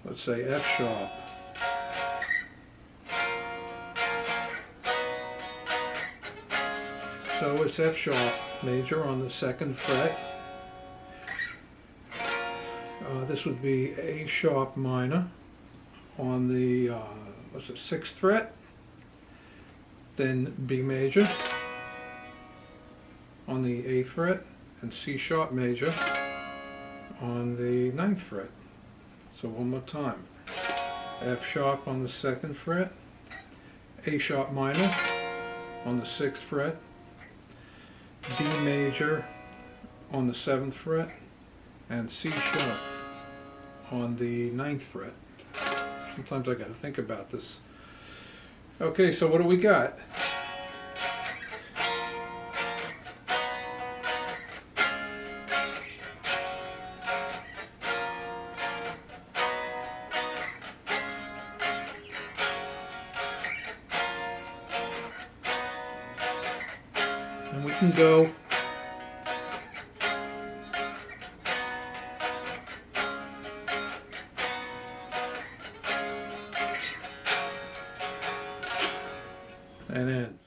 let's say F sharp. So it's F sharp major on the 2nd fret. This would be A sharp minor on the what's it, 6th fret. Then B major on the 8th fret, and C sharp major on the 9th fret. So one more time. F sharp on the 2nd fret, A sharp minor on the 6th fret, D major on the 7th fret, and C sharp on the 9th fret. Sometimes I gotta think about this. Okay, so what do we got? And we can go and end.